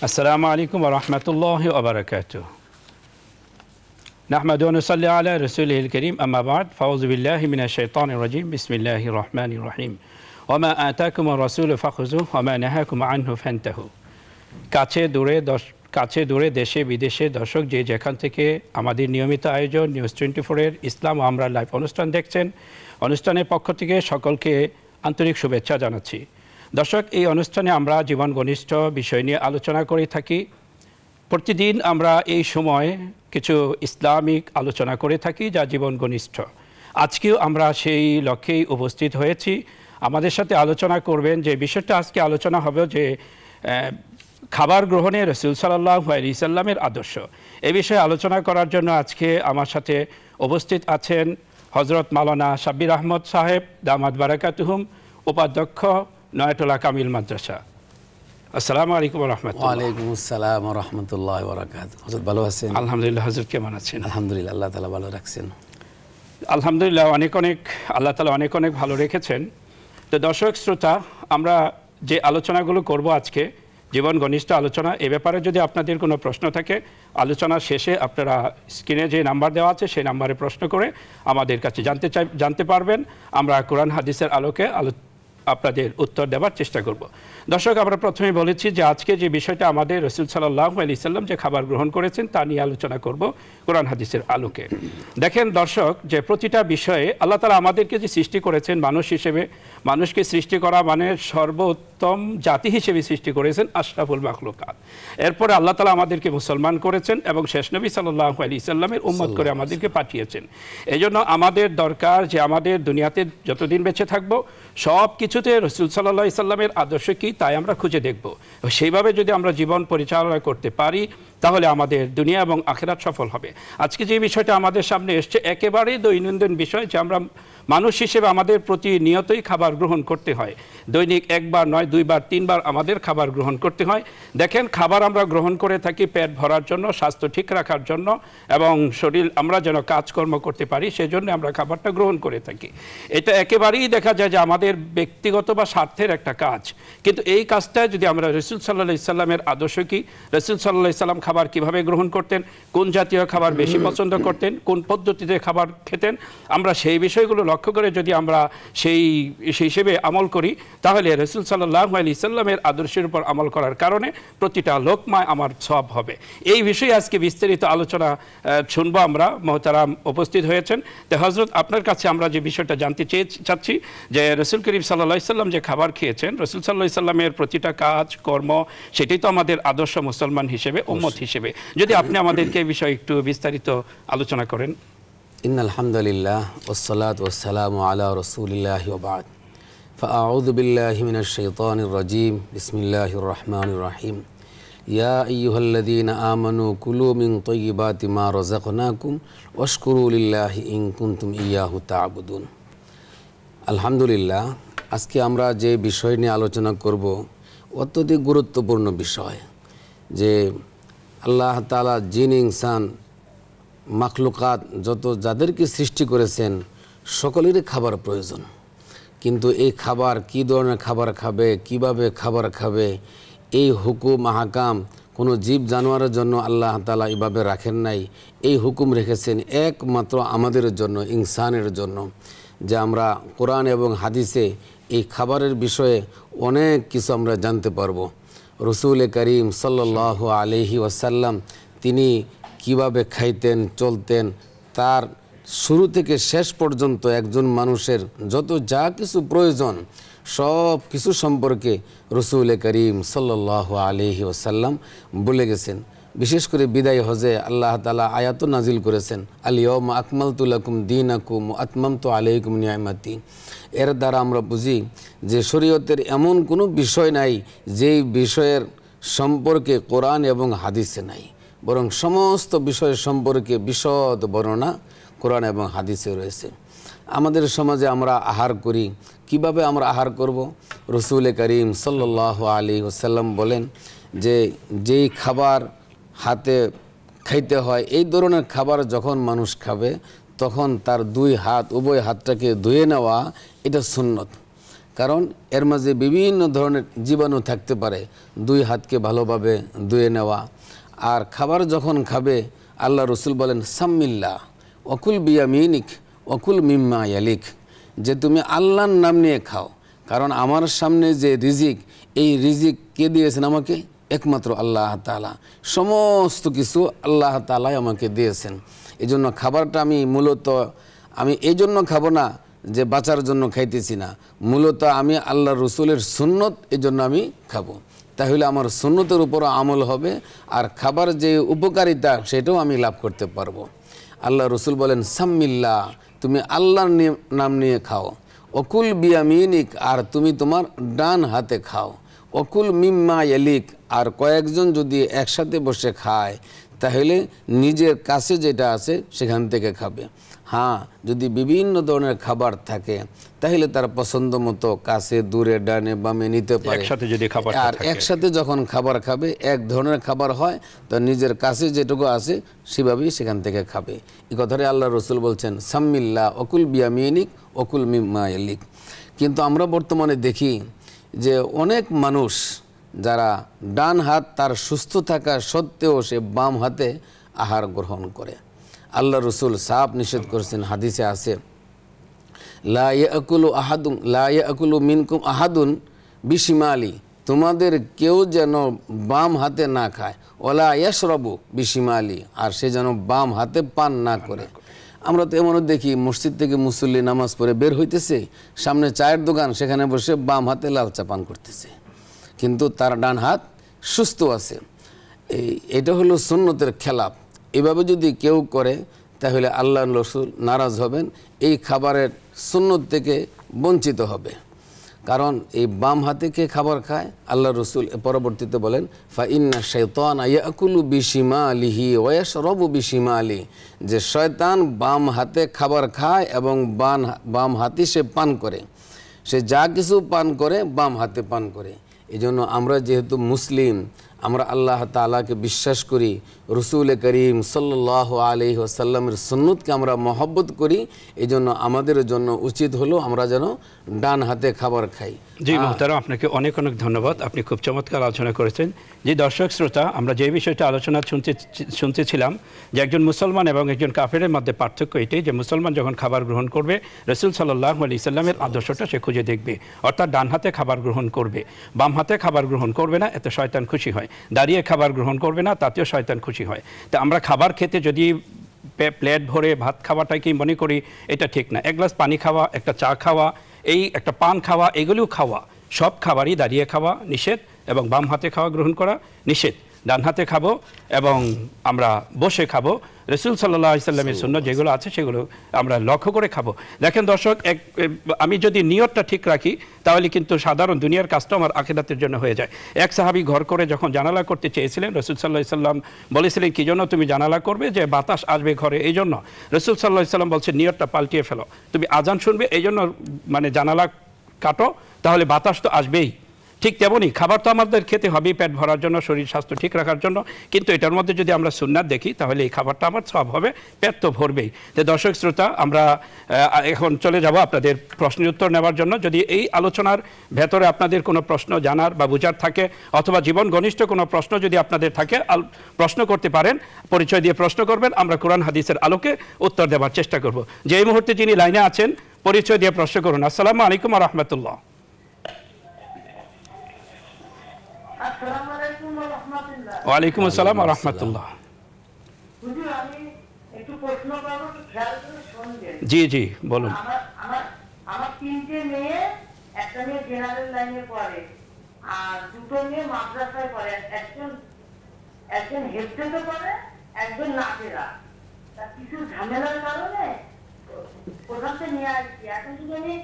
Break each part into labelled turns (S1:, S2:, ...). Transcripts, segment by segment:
S1: আসসালামু আলাইকুম ওয়া রাহমাতুল্লাহি ওয়া বারাকাতুহু। নাহমাদু ওয়া নুসাল্লি আলা রাসূলিল কারীম, আম্মা বা'দ, ফাউযু বিল্লাহি মিনাশ শাইতানির রাজীম, বিসমিল্লাহির রহমানির রহিম। ওয়া মা আতাকুমুর রাসূলু ফাখুযুহু ওয়া মা নাহাকুম আনহু ফান্তাহু। কাছে দূরে দেশে বিদেশে দর্শক যে যেখান থেকে আমাদের নিয়মিত আয়োজন নিউজ 24-এর ইসলাম ও আমরা লাইভ অনুষ্ঠান দেখছেন, অনুষ্ঠানের পক্ষ থেকে সকলকে আন্তরিক শুভেচ্ছা জানাচ্ছি। দর্শক, এই অনুষ্ঠানে আমরা জীবন ঘনিষ্ঠ বিষয় নিয়ে আলোচনা করে থাকি। প্রতিদিন আমরা এই সময় কিছু ইসলামিক আলোচনা করে থাকি যা জীবন ঘনিষ্ঠ। আজকেও আমরা সেই লক্ষ্যেই উপস্থিত হয়েছি। আমাদের সাথে আলোচনা করবেন যে বিষয়টা আজকে আলোচনা হবে যে খাবার গ্রহণে রাসূল সাল্লাল্লাহু আলাইহি ওয়াসাল্লামের আদর্শ। এই বিষয়ে আলোচনা করার জন্য আজকে আমার সাথে উপস্থিত আছেন হযরত মাওলানা শাব্বির আহমদ সাহেব দামাত বারাকাতুহুম, উপাধ্যক্ষ নয়াটোলা কামিল মাদ্রাসা। আসসালামু আলাইকুম ওয়া রাহমাতুল্লাহ।
S2: ওয়া আলাইকুম আসসালাম ওয়া রাহমাতুল্লাহি ওয়া বারাকাতুহু। হযরত ভালো আছেন?
S1: আলহামদুলিল্লাহ। হযরত কেমন আছেন?
S2: আলহামদুলিল্লাহ, আল্লাহ তাআলা ভালো রাখছেন।
S1: আলহামদুলিল্লাহ, আল্লাহ তাআলা অনেক ভালো রেখেছেন। তো দর্শক শ্রোতা, আমরা যে আলোচনাগুলো করব আজকে জীবন ঘনিষ্ঠ আলোচনা, এ ব্যাপারে যদি আপনাদের কোনো প্রশ্ন থাকে আলোচনা শেষে আপনারা স্ক্রিনে যে নাম্বার দেওয়া আছে সেই নাম্বারে প্রশ্ন করে আমাদের কাছে জানতে পারবেন। আমরা কোরআন হাদিসের আলোকে আপনাদের উত্তর দেওয়ার চেষ্টা করব। দর্শক, আমরা প্রথমে বলেছি যে আজকে যে বিষয়টা আমাদের রাসূল সাল্লাল্লাহু আলাইহি ওয়াসাল্লাম যে খাবার গ্রহণ করেছেন তা নিয়ে আলোচনা করব কোরআন হাদিসের আলোকে। দেখেন দর্শক, যে প্রতিটা বিষয়ে আল্লাহ তাআলা আমাদেরকে যে সৃষ্টি করেছেন মানুষ হিসেবে, মানুষকে সৃষ্টি করা মানে সর্বোত্তম জাতি হিসেবে সৃষ্টি করেছেন, আশরাফুল মাখলুকাত। এরপরে আল্লাহ তাআলা আমাদেরকে মুসলমান করেছেন এবং শেষ নবী সাল্লাল্লাহু আলাইহি ওয়াসাল্লামের উম্মত করে আমাদেরকে পাঠিয়েছেন। এজন্য আমাদের দরকার যে আমাদের দুনিয়াতে যতদিন বেঁচে থাকবো সব কিছুতে রাসূল সাল্লাল্লাহু আলাইহি ওয়াসাল্লামের আদর্শ কি তাই আমরা খুঁজে দেখব। সেইভাবে যদি আমরা জীবন পরিচালনা করতে পারি তাহলে আমাদের দুনিয়া এবং আখিরাত সফল হবে। আজকে যে বিষয়টা আমাদের সামনে এসছে একেবারেই দৈনন্দিন বিষয়, যে আমরা মানুষ হিসেবে আমাদের প্রতিনিয়তই খাবার গ্রহণ করতে হয়। দৈনিক একবার নয়, দুইবার, তিনবার আমাদের খাবার গ্রহণ করতে হয়। দেখেন, খাবার আমরা গ্রহণ করে থাকি পেট ভরার জন্য, স্বাস্থ্য ঠিক রাখার জন্য এবং শরীর আমরা যেন কাজকর্ম করতে পারি সেজন্য আমরা খাবারটা গ্রহণ করে থাকি। এটা একেবারেই দেখা যায় যে আমাদের ব্যক্তিগত বা স্বার্থের একটা কাজ, কিন্তু এই কাজটা যদি আমরা রাসূল সাল্লাল্লাহু আলাইহি ওয়াসাল্লামের আদর্শ কি, রাসূল সাল্লাল্লাহু আলাইহি ওয়াসাল্লাম খাবার কিভাবে গ্রহণ করতেন, কোন জাতীয় খাবার বেশি পছন্দ করতেন, কোন পদ্ধতিতে খাবার খেতেন, আমরা সেই বিষয়গুলো লক্ষ্য করে যদি আমরা সেই হিসেবে আমল করি তাহলে রাসূল সাল্লাল্লাহু আলাইহি ওয়াসাল্লামের আদর্শের উপর আমল করার কারণে প্রতিটা লোকমায় আমার সওয়াব হবে। এই বিষয়ে আজকে বিস্তারিত আলোচনা শুনবো আমরা। মুহতারাম উপস্থিত হয়েছেন। তো হযরত, আপনার কাছে আমরা যে বিষয়টা জানতে চাচ্ছি যে রাসূল করিম সাল্লাল্লাহু আলাইহি ওয়াসাল্লাম যে খাবার খেয়েছেন, রাসূল সাল্লাল্লাহু আলাইহি ওয়াসাল্লামের প্রতিটা কাজ কর্ম সেটাই তো আমাদের আদর্শ মুসলমান হিসেবে, উম্মত হিসেবে। যদি আপনি আমাদেরকে এই বিষয়ে একটু বিস্তারিত আলোচনা করেন।
S2: ইন্নাল হামদুলিল্লাহ ওয়াসসালাতু ওয়াসসালামু আলা রাসূলিল্লাহি ওয়া বা'দ। ফাআউযু বিল্লাহি মিনাশ শাইতানির রাজীম। বিসমিল্লাহির রহমানির রহিম। ইয়া আইয়ুহাল্লাযীনা আমানু কুলু মিন তাইয়্যিবাতি মা রাযাকনাকুম ওয়াশকুরু লিল্লাহি ইন কুনতুম ইয়্যাহু তা'বুদুন। আলহামদুলিল্লাহ, আজকে আমরা যে বিষয় নিয়ে আলোচনা করব অত্যধিক গুরুত্বপূর্ণ বিষয়, যে আল্লাহ তাআলা জিন ইনসান মাখলুকাত যাদেরকে সৃষ্টি করেছেন সকলেরই খাবার প্রয়োজন। কিন্তু এই খাবার কী ধরনের খাবার খাবে, কিভাবে খাবার খাবে, এই হুকুম আহকাম কোনো জীব জানোয়ারের জন্য আল্লাহ তাআলা এভাবে রাখেন নাই। এই হুকুম রেখেছেন একমাত্র আমাদের জন্য, ইনসানের জন্য, যে আমরা কোরআন এবং হাদিসে এই খাবারের বিষয়ে অনেক কিছু আমরা জানতে পারবো। রাসূল করিম সাল্লাল্লাহু আলাইহি ওয়াসাল্লাম তিনি কিভাবে খাইতেন, চলতেন, তার শুরু থেকে শেষ পর্যন্ত একজন মানুষের যা কিছু প্রয়োজন সব কিছু সম্পর্কে রাসূল করিম সাল্লাল্লাহু আলাইহি ওয়াসাল্লাম বলে গেছেন। বিশেষ করে বিদায় হজে আল্লাহ তাআলা আয়াত নাজিল করেছেন, আল ইয়াউমা আকমালতু লাকুম দীনাকুম ওয়া আতমামতু আলাইকুম নিয়ামতি। এর দ্বারা আমরা বুঝি যে শরীয়তের এমন কোনো বিষয় নাই যেই বিষয়ের সম্পর্কে কোরআন এবং হাদিসে নাই, বরং সমস্ত বিষয় সম্পর্কে বিশদ বর্ণনা কোরআন এবং হাদিসে রয়েছে। আমাদের সমাজে আমরা আহার করি, কিভাবে আমরা আহার করব? রাসূল করিম সাল্লাল্লাহু আলাইহি ওয়াসাল্লাম বলেন যে যেই খাবার হাতে খাইতে হয় এই ধরনের খাবার যখন মানুষ খাবে তখন তার দুই হাত, উভয় হাতটাকে ধুয়ে নেওয়া এটা সুন্নত। কারণ এর মাঝে বিভিন্ন ধরনের জীবাণু থাকতে পারে। 2 হাতকে ভালোভাবে ধুয়ে নেওয়া। আর খাবার যখন খাবে আল্লাহ রসুল বলেন সাম্মিল্লাহ ওকুল বিয়ামিনিক ওকুল মিম্মা ইয়ালিক, যে তুমি আল্লাহর নাম নিয়ে খাও, কারণ আমার সামনে যে রিজিক, এই রিজিক কে দিয়েছেন আমাকে? একমাত্র আল্লাহ তাআলা। সমস্ত কিছু আল্লাহ তাআলাই আমাকে দিয়েছেন। এই জন্য খাবারটা আমি এই জন্য খাবো না যে বাঁচার জন্য খাইতেছি না, মূলত আমি আল্লাহ রসুলের সুন্নত এই জন্য আমি খাবো। তাহলে আমার সুন্নতের উপরও আমল হবে, আর খাবার যে উপকারিতা সেটাও আমি লাভ করতে পারবো। আল্লাহ রসুল বলেন সাম্মিল্লাহ, তুমি আল্লাহর নাম নিয়ে খাও। অকুল বিয়ামিনিক, আর তুমি তোমার ডান হাতে খাও। অকুল মিম্মা ইয়ালিক, আর কয়েকজন যদি একসাথে বসে খায় তাহলে নিজের কাছে যেটা আছে সেখান থেকে খাবে। হ্যাঁ, যদি বিভিন্ন ধরনের খাবার থাকে তাহলে তার পছন্দ মতো কাছে দূরে ডানে বামে নিতে পারে। আর একসাথে যখন খাবার খাবে, এক ধরনের খাবার হয়, তো নিজের কাছে যেটুকু আছে সেভাবেই সেখান থেকে খাবে। এই কথাটাই আল্লাহ রসুল বলছেন সাম্মিল্লাহ অকুল বিয়ামিনিক অকুল মিম্মা ইয়ালিক। কিন্তু আমরা বর্তমানে দেখি যে অনেক মানুষ যারা ডান হাত তার সুস্থ থাকা সত্ত্বেও সে বাম হাতে আহার গ্রহণ করে। আল্লাহ রসুল সাফ নিষেধ করেছেন, হাদিসে আছে লা ইয়াকুলু মিনকুম আহাদুন বিশিমালি, তোমাদের কেউ যেন বাম হাতে না খায়। ওলা ইয়াশরাবু বিশিমালি, আর সে যেন বাম হাতে পান না করে। আমরা তো এমনও দেখি মসজিদ থেকে মুসল্লি নামাজ পড়ে বের হইতেছে, সামনে চায়ের দোকান, সেখানে বসে বাম হাতে লাল চা পান করতেছে, কিন্তু তার ডান হাত সুস্থ আছে। এটা হলো সুন্নতের খেলাপ। এভাবে যদি কেউ করে তাহলে আল্লাহ রসুল নারাজ হবেন, এই খাবারের সুন্নত থেকে বঞ্চিত হবে। কারণ এই বাম হাতে কে খাবার খায়, আল্লাহ রসুল পরবর্তীতে বলেন ফাইন্না শাইতানা ইয়াকুলু বিশিমালিহি ওয়া ইয়াশরাবু বিশিমালি, যে শয়তান বাম হাতে খাবার খায় এবং বাম হাতে সে পান করে, সে যা কিছু পান করে বাম হাতে পান করে। এই জন্য আমরা যেহেতু মুসলিম, আমরা আল্লাহ তাআলাকে বিশ্বাস করি, রসুল করিম সাল্লাল্লাহু আলাইহি ওয়াসাল্লামের সুন্নতকে আমরা মহব্বত করি, এই জন্য আমাদের জন্য উচিত হলো আমরা যেন ডান হাতে খাবার খাই।
S1: জি মুহতারাম, আপনাকে অনেক অনেক ধন্যবাদ। আপনি খুব চমৎকার আলোচনা করেছেন। যে দর্শক শ্রোতা, আমরা যে বিষয়টা আলোচনা শুনতেছিলাম যে একজন মুসলমান এবং একজন কাফেরের মধ্যে পার্থক্য এটাই যে মুসলমান যখন খাবার গ্রহণ করবে রাসূল সাল্লাল্লাহু আলাইহি সাল্লামের আদর্শটা সে খুঁজে দেখবে, অর্থাৎ ডান হাতে খাবার গ্রহণ করবে, বাম হাতে খাবার গ্রহণ করবে না, এতে শয়তান খুশি হয়। দাঁড়িয়ে খাবার গ্রহণ করবে না, তাতেও শয়তান খুশি হয়। তো আমরা খাবার খেতে যদি প্লেট ভরে ভাত খাওয়াটাকেই মনে করি, এটা ঠিক না। এক গ্লাস পানি খাওয়া, একটা চা খাওয়া, এই একটা পান খাওয়া, এগুলিও খাওয়া, সব খাবারই দাঁড়িয়ে খাওয়া নিষেধ এবং বাম হাতে খাওয়া গ্রহণ করা নিষেধ। ডান হাতে খাবো এবং আমরা বসে খাবো। রাসূল সাল্লাল্লাহু আলাইহি সাল্লামের সুন্নাহ যেগুলো আছে সেগুলো আমরা লক্ষ্য করে খাবো। দেখেন দর্শক, আমি যদি নিয়তটা ঠিক রাখি তাহলে কিন্তু সাধারণ দুনিয়ার কাজটা আমার আখিরাতের জন্য হয়ে যায়। এক সাহাবী ঘর করে যখন জানালা করতে চেয়েছিলেন, রাসূল সাল্লাল্লাহু আলাইহি সাল্লাম বলেছিলেন কি জন্য তুমি জানালা করবে? যে বাতাস আসবে ঘরে, এই জন্য। রাসূল সাল্লাল্লাহু আলাইহি সাল্লাম বলছেন নিয়তটা পাল্টিয়ে ফেলো, তুমি আজান শুনবে এই জন্য মানে জানালা কাটো, তাহলে বাতাস তো আসবেই। ঠিক তেমনই খাবার তো আমাদের খেতে হবেই পেট ভরার জন্য, শরীর স্বাস্থ্য ঠিক রাখার জন্য, কিন্তু এটার মধ্যে যদি আমরা সুন্নাত দেখি তাহলে এই খাবারটা আমার সব হবে, পেট তো ভরবেই। তো দর্শক শ্রোতা, আমরা এখন চলে যাব আপনাদের প্রশ্নের উত্তর নেওয়ার জন্য। যদি এই আলোচনার ভেতরে আপনাদের কোনো প্রশ্ন জানার বা বোঝার থাকে, অথবা জীবন ঘনিষ্ঠ কোনো প্রশ্ন যদি আপনাদের থাকে, প্রশ্ন করতে পারেন, পরিচয় দিয়ে প্রশ্ন করবেন, আমরা কোরআন হাদিসের আলোকে উত্তর দেওয়ার চেষ্টা করব। যে এই মুহূর্তে যিনি লাইনে আছেন, পরিচয় দিয়ে প্রশ্ন করুন। আসসালামু আলাইকুম ওয়া রাহমাতুল্লাহ। ওয়ালাইকুম আসসালাম ওয়া রাহমাতুল্লাহ। জি জি বলুন।
S3: আমার 3টে মেয়ে, একটা মেয়ে জেনারেল লাইনে পড়ে আর 2টো মেয়ে মাদ্রাসায় পড়ে, একজন হেফজে পড়ে, একজন নাজেরা। কিছু ঝামেলার কারণে কোথা থেকে নিয়ে আসছি, এখন যদি আমি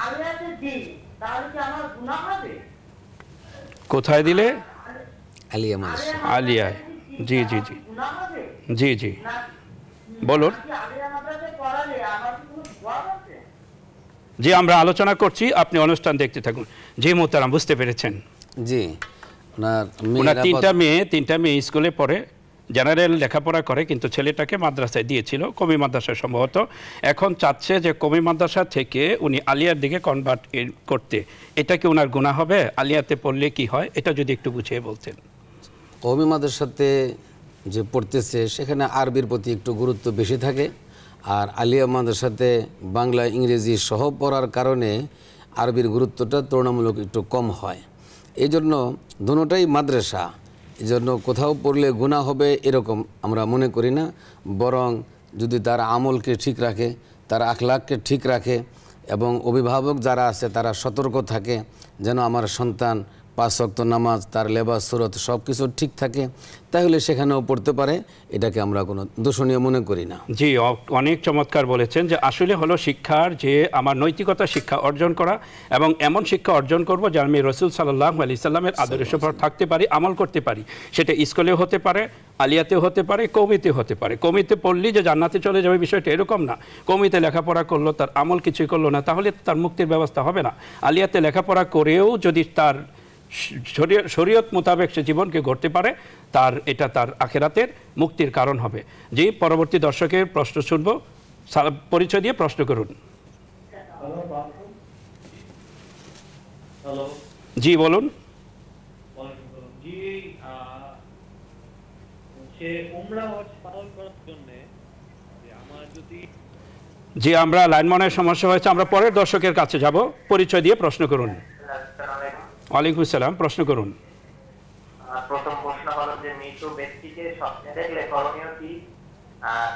S3: আলিয়াতে দিই তাহলে কি আমার গুনাহ হবে?
S1: কোথায় দিলে?
S2: আলিয়া মাদ্রাসা।
S1: আলিয়া। জি জি জি জি জি বলুন। জি, আমরা আলোচনা করছি, আপনি অনুষ্ঠান দেখতে থাকুন। জি মোহতারাম, বুঝতে পেরেছেন।
S2: জি,
S1: ওনার তিনটা মেয়ে স্কুলে পড়ে, জেনারেল লেখাপড়া করে কিন্তু ছেলেটাকে মাদ্রাসায় দিয়েছিল, কমি মাদ্রাসায় সম্ভবত। এখন চাচ্ছে যে কমি মাদ্রাসা থেকে উনি আলিয়ার দিকে কনভার্ট করতে, এটা কি ওনার গুনাহ হবে? আলিয়াতে পড়লে কি হয়, এটা যদি একটু বুঝিয়ে বলতেন।
S2: কওমি মাদ্রাসাতে যে পড়তেছে সেখানে আরবির প্রতি একটু গুরুত্ব বেশি থাকে, আর আলিয়া মাদ্রাসাতে বাংলা ইংরেজি সহ পড়ার কারণে আরবির গুরুত্বটা তুলনামূলক একটু কম হয়। এই জন্য দুটোটাই মাদ্রাসা, এই জন্য কোথাও পড়লে গুনাহ হবে এরকম আমরা মনে করি না। বরং যদি তার আমলকে ঠিক রাখে, তার আখলাককে ঠিক রাখে এবং অভিভাবক যারা আছে তারা সতর্ক থাকে যেন আমার সন্তান 5 ওয়াক্ত নামাজ, তার লেবাস সুরত সব কিছু ঠিক থাকে, তাহলে সেখানেও পড়তে পারে। এটাকে আমরা কোনো দূষণীয় মনে করি না।
S1: জি, অনেক চমৎকার বলেছেন যে আসলে হলো শিক্ষার যে আমার নৈতিকতা শিক্ষা অর্জন করা, এবং এমন শিক্ষা অর্জন করব যে আমি রসুল সাল্লাল্লাহু আলাইহি সাল্লামের আদর্শের উপর থাকতে পারি, আমল করতে পারি। সেটা স্কুলেও হতে পারে, আলিয়াতেও হতে পারে, কওমিতে হতে পারে। কওমিতে পড়লেই যে জান্নাতে চলে যাবে বিষয়টা এরকম না। কওমিতে লেখাপড়া করলো, তার আমল কিছুই করলো না, তাহলে তার মুক্তির ব্যবস্থা হবে না। আলিয়াতে লেখাপড়া করেও যদি তার শরীয়ত মোতাবেক সে জীবনকে গড়তে পারে, এটা তার আখেরাতের মুক্তির কারণ হবে। জি, পরবর্তী দর্শকের প্রশ্ন শুনবো। পরিচয় দিয়ে প্রশ্ন করুন। জি বলুন। জি, আমরা লাইনম্যানের সমস্যা হয়েছে, আমরা পরের দর্শকের কাছে যাব। পরিচয় দিয়ে প্রশ্ন করুন। ওয়ালাইকুম আসসালাম, প্রশ্ন করুন।
S4: প্রথম প্রশ্ন হলো যে মৃত ব্যক্তিকে স্বপ্নে দেখলে করণীয় কি?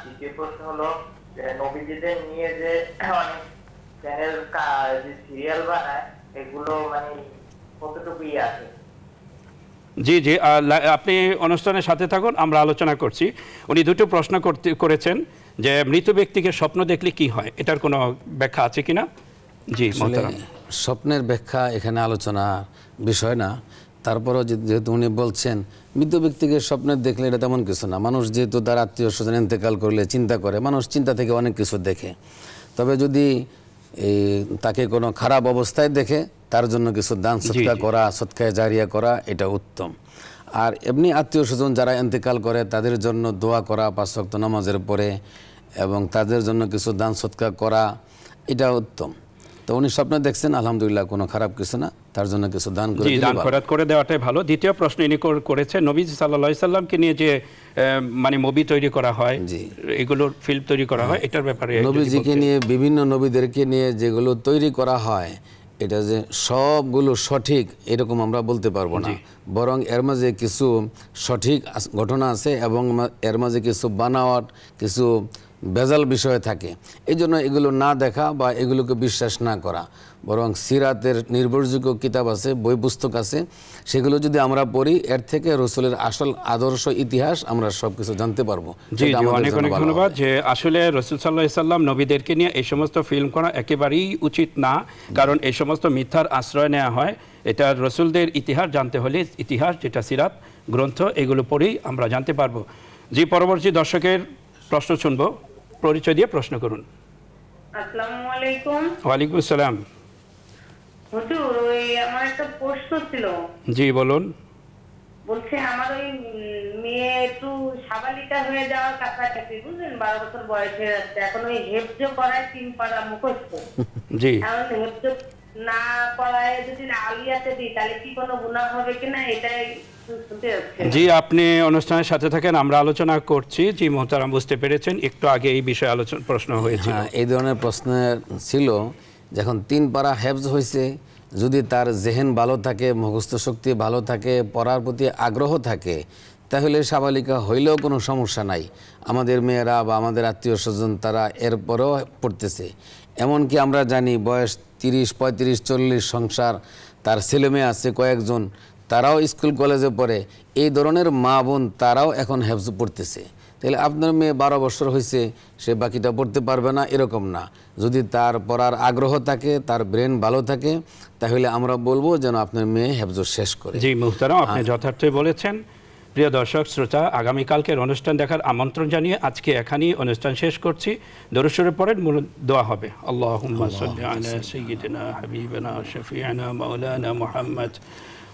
S4: দ্বিতীয় প্রশ্ন হলো যে নবীজিদের নিয়ে যে অনেক চ্যানেল যে সিরিয়াল বানায় এগুলো মানে কতটুকু আছে?
S1: জি জি, আপনি অনুষ্ঠানের সাথে থাকুন, আমরা আলোচনা করছি। উনি দুটো প্রশ্ন করেছেন যে মৃত ব্যক্তিকে স্বপ্ন দেখলে কি হয়, এটার কোনো ব্যাখ্যা আছে কিনা? জি,
S2: স্বপ্নের ব্যাখ্যা এখানে আলোচনার বিষয় না। তারপরও যেহেতু উনি বলছেন মৃত ব্যক্তিকে স্বপ্নে দেখলে এটা তেমন কিছু না। মানুষ যেহেতু তার আত্মীয় স্বজন ইন্তেকাল করলে চিন্তা করে, মানুষ চিন্তা থেকে অনেক কিছু দেখে। তবে যদি তাকে কোনো খারাপ অবস্থায় দেখে তার জন্য কিছু দান সদকা করা, সদকায়ে জারিয়া করা, এটা উত্তম। আর এমনি আত্মীয় স্বজন যারা ইন্তেকাল করে তাদের জন্য দোয়া করা 5 ওয়াক্ত নামাজের পরে এবং তাদের জন্য কিছু দান সদকা করা, এটা উত্তম। তো উনি স্বপ্নে দেখছেন, আলহামদুলিল্লাহ, কোনো খারাপ কিছু না, তার জন্য কিছু দান
S1: করে দেওয়াটাই ভালো। দ্বিতীয় প্রশ্ন ইনি করেছেন, নবীজি সাল্লাল্লাহু আলাইহি সাল্লামকে নিয়ে যে মানে মুভি তৈরি করা হয়, এগুলোর ফিল্ম তৈরি করা হয়, এটার ব্যাপারে
S2: নবীজিকে নিয়ে, বিভিন্ন নবীদেরকে নিয়ে যেগুলো তৈরি করা হয়, এটা যে সবগুলো সঠিক এরকম আমরা বলতে পারবো না। বরং এর মাঝে কিছু সঠিক ঘটনা আছে এবং এর মাঝে কিছু বানাওয়াট, কিছু বেজাল বিষয় থাকে। এই জন্য এগুলো না দেখা বা এগুলোকে বিশ্বাস না করা, বরং সিরাতের নির্ভরযোগ্য কিতাব আছে, বই পুস্তক আছে, সেগুলো যদি আমরা পড়ি এর থেকে রসুলের আসল আদর্শ ইতিহাস আমরা সবকিছু জানতে পারবো।
S1: জি, অনেক অনেক ধন্যবাদ। যে আসলে রসুল সাল্লাল্লাহু আলাইহি সাল্লাম নবীদেরকে নিয়ে এই সমস্ত ফিল্ম করা একেবারেই উচিত না, কারণ এই সমস্ত মিথ্যার আশ্রয় নেওয়া হয়। এটা রসুলদের ইতিহাস জানতে হলে ইতিহাস, যেটা সিরাত গ্রন্থ, এগুলো পড়েই আমরা জানতে পারবো। জি, পরবর্তী দর্শকের প্রশ্ন শুনবো। পরিচয় দিয়ে প্রশ্ন করুন।
S3: আসসালামু আলাইকুম।
S1: ওয়ালাইকুম আসসালাম।
S3: হুজুর, ওই আমার একটা প্রশ্ন ছিল।
S1: জি বলুন।
S3: বলছি আমার ওই মেয়ে একটু সাবালিকা হয়ে যাওয়ার কাছাকাছি, বুঝলেন, 12 বছর বয়স হয়ে যাচ্ছে। এখন ওই হেফজ করায় 3 পারা মুখস্থ।
S1: জি,
S3: এখন হেফজ না করায় যদি আলিয়াতে দিই তাহলে কি কোনো গুনাহ হবে কিনা, এটাই শুনতে হচ্ছে।
S1: জি, আপনি অনুষ্ঠানের সাথে থাকেন, আমরা আলোচনা করছি। জি মোহতারাম, বুঝতে পেরেছেন, একটু আগে এই বিষয়ে আলোচনা প্রশ্ন হয়েছিল।
S2: এই ধরনের প্রশ্ন ছিল, যখন 3 পারা হেফজ হয়েছে, যদি তার জেহেন ভালো থাকে, মুখস্থ শক্তি ভালো থাকে, পড়ার প্রতি আগ্রহ থাকে, তাহলে সাবালিকা হইলেও কোনো সমস্যা নাই। আমাদের মেয়েরা বা আমাদের আত্মীয় স্বজন তারা এরপরেও পড়তেছে। এমনকি আমরা জানি বয়স 30, 35, 40 সংসার, তার ছেলে মেয়ে আছে কয়েকজন, তারাও স্কুল কলেজে পড়ে। এই ধরনের মা বোন তারাও এখন হেফজ পড়তেছে। তাহলে আপনার মেয়ে 12 বছর হয়েছে, সে বাকিটা পড়তে পারবে না এরকম না। যদি তার পড়ার আগ্রহ থাকে, তার ব্রেন ভালো থাকে, তাহলে আমরা বলবো যেন আপনার মেয়ে হেফজ শেষ করে।
S1: জি মুহতারাম, আপনি যথার্থই বলেছেন। প্রিয় দর্শক শ্রোতা, আগামীকালকের অনুষ্ঠান দেখার আমন্ত্রণ জানিয়ে আজকে এখানেই অনুষ্ঠান শেষ করছি। দরুদ শরীফ পড়েন, দোয়া হবে। আল্লাহুম্মা সাল্লি আলা সাইয়্যিদিনা হাবিবিনা শাফি'না মাওলানা মুহাম্মদ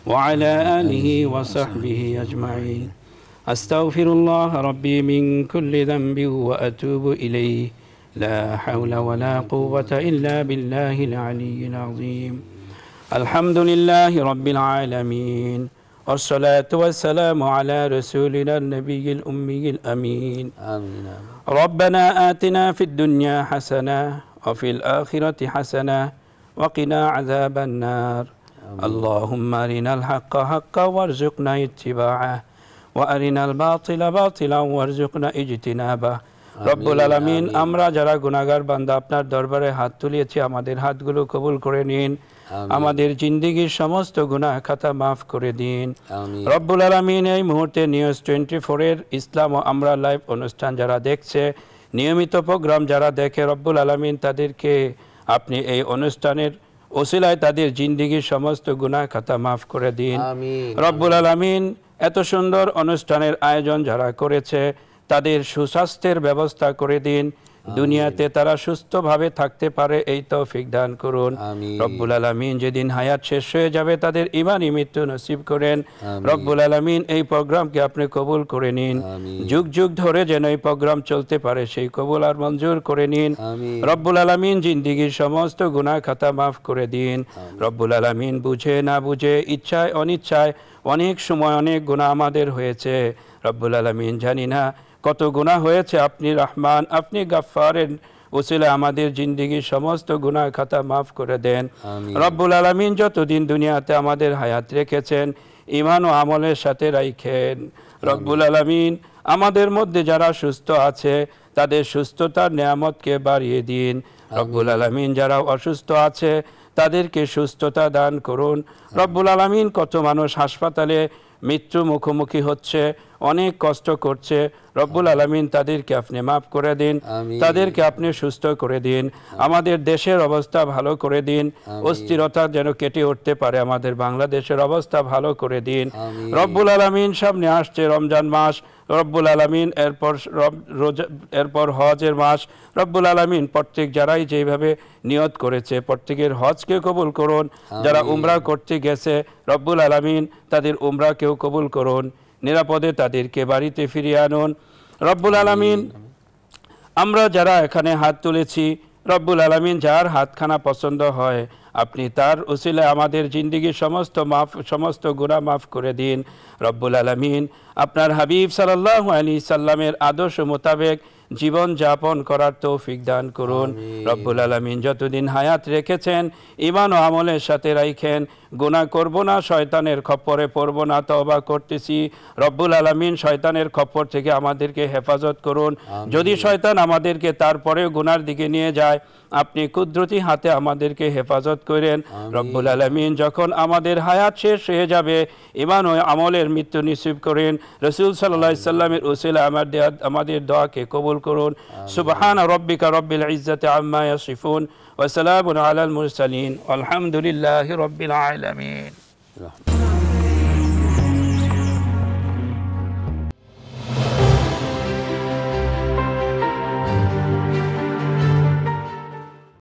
S1: ওয়া আলা আলিহি ওয়া সাহবিহি আজমাইন। আস্তাগফিরুল্লাহ রাব্বি মিন কুল্লি যামবি ওয়া আতুবু ইলাইহি লা হাওলা ওয়া লা কুওয়াতা ইল্লা বিল্লাহিল আলিয়্যিল আযীম আলহামদুলিল্লাহি রাব্বিল আলামিন والصلاة والسلام على رسولنا النبي الأمي الأمين
S2: آمين
S1: ربنا آتنا في الدنيا حسنة وفي الآخرة حسنة وقنا عذاب النار اللهم أرنا الحق حقا وارزقنا اتباعه وأرنا الباطل باطلا وارزقنا اجتنابه রব্বুল আলামিন আমরা যারা গুনাহগার বান্দা আপনার দরবারে হাত তুলেছি আমাদের হাতগুলো কবুল করে নিন আমাদের জিন্দেগীর সমস্ত গুনাহ খাতা মাফ করে দিন রব্বুল আলামিন এই মুহূর্তে নিউজ 24 এর ইসলাম ও আমরা লাইভ অনুষ্ঠান যারা দেখছে নিয়মিত প্রোগ্রাম যারা দেখে রব্বুল আলামিন তাদেরকে আপনি এই অনুষ্ঠানের ওসিলায় তাদের জিন্দেগীর সমস্ত গুনাহ খাতা মাফ করে দিন রব্বুল আলামিন এত সুন্দর অনুষ্ঠানের আয়োজন যারা করেছে তাদের সুস্বাস্থ্যের ব্যবস্থা করে দিন দুনিয়াতে তারা সুস্থভাবে থাকতে পারে এই তৌফিক দান করুন রব্বুল আলামিন যেদিন হায়াত শেষ হয়ে যাবে তাদের ঈমানি মৃত্যু নসিব করেন রব্বুল আলামিন এই প্রোগ্রামকে আপনি কবুল করে নিন যুগ যুগ ধরে যেন এই প্রোগ্রাম চলতে পারে সেই কবুল আর মঞ্জুর করে নিন রব্বুল আলামিন জিন্দেগীর সমস্ত গুনাহ খাতা মাফ করে দিন রব্বুল আলামিন বুঝে না বুঝে ইচ্ছায় অনিচ্ছায় অনেক সময় অনেক গুনাহ আমাদের হয়েছে রব্বুল আলামিন জানি না কত গুনাহ হয়েছে আপনি রহমান আপনি গফফারের ওসিলা আমাদের জিন্দেগীর সমস্ত গুনাহ খাতা মাফ করে দেন রব্বুল আলামিন যতদিন দুনিয়াতে আমাদের হায়াত রেখেছেন ঈমান ও আমলের সাথে রাখেন রব্বুল আলামিন আমাদের মধ্যে যারা সুস্থ আছে তাদের সুস্থতার নিয়ামতকে বাড়িয়ে দিন রব্বুল আলামিন যারা অসুস্থ আছে তাদেরকে সুস্থতা দান করুন রব্বুল আলামিন কত মানুষ হাসপাতালে মৃত্যু মুখোমুখি হচ্ছে অনেক কষ্ট করছে রব্বুল আলামিন তাদেরকে আপনি মাফ করে দিন তাদেরকে আপনি সুস্থ করে দিন আমাদের দেশের অবস্থা ভালো করে দিন অস্থিরতা যেন কেটে উঠতে পারে আমাদের বাংলাদেশের অবস্থা ভালো করে দিন রব্বুল আলামিন সামনে আসছে রমজান মাস রব্বুল আলামিন এরপর হজের মাস রব্বুল আলামিন প্রত্যেক যারাই যেভাবে নিয়ত করেছে প্রত্যেকের হজকে কবুল করুন যারা উমরা করতে গেছে রব্বুল আলামিন তাদের উমরাকেও কবুল করুন নিরাপদে তাদেরকে বাড়িতে ফিরিয়ে আনুন রব্বুল আলামিন আমরা যারা এখানে হাত তুলেছি রব্বুল আলামিন যার হাতখানা পছন্দ হয় আপনি তার উসিলায় আমাদের জিন্দেগীর সমস্ত গুনাহ মাফ করে দিন রব্বুল আলামিন আপনার হাবিব সাল্লাল্লাহু আলাইহি সাল্লামের আদর্শ মোতাবেক জীবন যাপন করার তৌফিক দান করুন রব্বুল আলামিন যতদিন হায়াত রেখেছেন ঈমান ও আমলের সাথে রাখেন গুনাহ করব না শয়তানের খপ্পরে পড়ব না তওবা করতেছি রব্বুল আলামিন শয়তানের খপ্পর থেকে আমাদেরকে হেফাজত করুন যদি শয়তান আমাদেরকে তারপরেও গুনার দিকে নিয়ে যায় আপনি কুদরতি হাতে আমাদেরকে হেফাজত করেন রব্বুল আলামিন যখন আমাদের হায়াত শেষ হয়ে যাবে ঈমান ও আমলের মৃত্যু নসিব করেন রাসূল সাল্লাল্লাহু আলাইহি সাল্লামের উসিলা আমাদের দোয়াকে কবুল করুন সুবহান রাব্বিকা রাব্বিল ইজ্জাতি আম্মা ইয়াসিফুন ওয়া সালামুন আলাল মুরসালিন আলহামদুলিল্লাহি রাব্বিল আলামিন